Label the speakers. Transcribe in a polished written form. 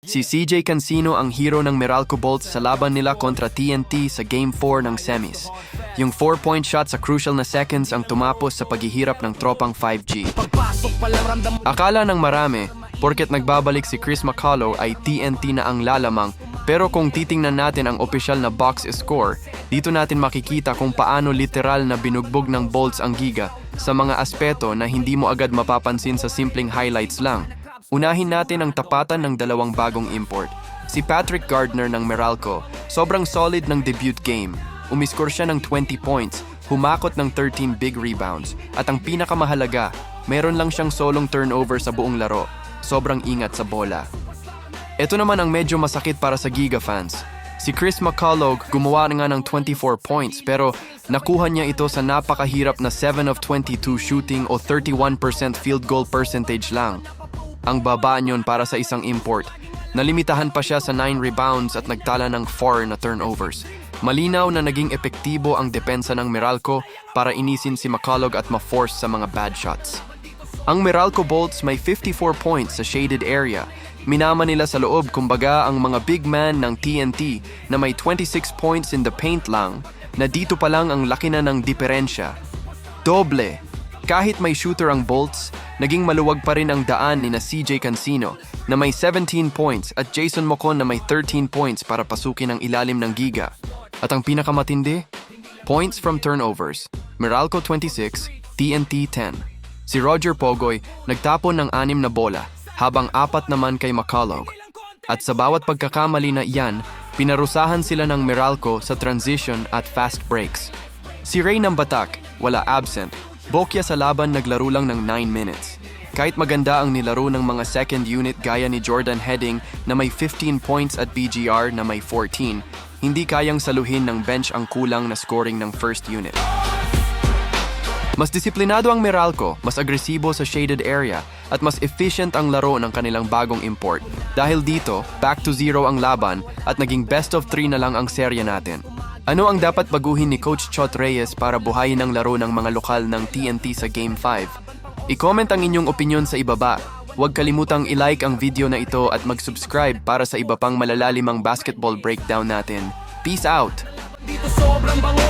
Speaker 1: Si CJ Cancino ang hero ng Meralco Bolts sa laban nila kontra TNT sa Game 4 ng semis. Yung 4-point shot sa crucial na seconds ang tumapos sa paghihirap ng tropang 5G. Akala ng marami, porket nagbabalik si Chris McCullough ay TNT na ang lalamang, pero kung titingnan natin ang opisyal na box score, dito natin makikita kung paano literal na binugbog ng Bolts ang Giga sa mga aspeto na hindi mo agad mapapansin sa simpleng highlights lang. Unahin natin ang tapatan ng dalawang bagong import. Si Patrick Gardner ng Meralco, sobrang solid ng debut game. Umiscore siya ng 20 points, humakot ng 13 big rebounds, at ang pinakamahalaga, meron lang siyang solong turnover sa buong laro. Sobrang ingat sa bola. Ito naman ang medyo masakit para sa Giga fans. Si Chris McCullough gumawa nga ng 24 points pero nakuha niya ito sa napakahirap na 7 of 22 shooting o 31% field goal percentage lang. Ang baba niyon para sa isang import. Nalimitahan pa siya sa 9 rebounds at nagtala ng 4 na turnovers. Malinaw na naging epektibo ang depensa ng Meralco para inisin si McCullough at ma-force sa mga bad shots. Ang Meralco Bolts may 54 points sa shaded area. Minama nila sa loob kumbaga ang mga big man ng TNT na may 26 points in the paint lang na dito pa lang ang laki na ng diferensya. Doble! Kahit may shooter ang Bolts, naging maluwag pa rin ang daan ni na CJ Cancino na may 17 points at Jason Mocon na may 13 points para pasukin ang ilalim ng Giga. At ang pinakamatindi, points from turnovers. Meralco 26, TNT 10. Si Roger Pogoy nagtapon ng 6 na bola habang 4 naman kay McCullough. At sa bawat pagkakamali na iyan, pinarusahan sila ng Meralco sa transition at fast breaks. Si Ray ng Batak, wala absent. Bokya sa laban naglaro lang ng 9 minutes. Kahit maganda ang nilaro ng mga second unit gaya ni Jordan Heading na may 15 points at BGR na may 14, hindi kayang saluhin ng bench ang kulang na scoring ng first unit. Mas disiplinado ang Meralco, mas agresibo sa shaded area, at mas efficient ang laro ng kanilang bagong import. Dahil dito, back to 0 ang laban at naging best of 3 na lang ang serya natin. Ano ang dapat baguhin ni Coach Chot Reyes para buhayin ang laro ng mga lokal ng TNT sa Game 5? I-comment ang inyong opinyon sa ibaba. Huwag kalimutang i-like ang video na ito at mag-subscribe para sa iba pang malalalimang basketball breakdown natin. Peace out!
Speaker 2: Dito sobrang bango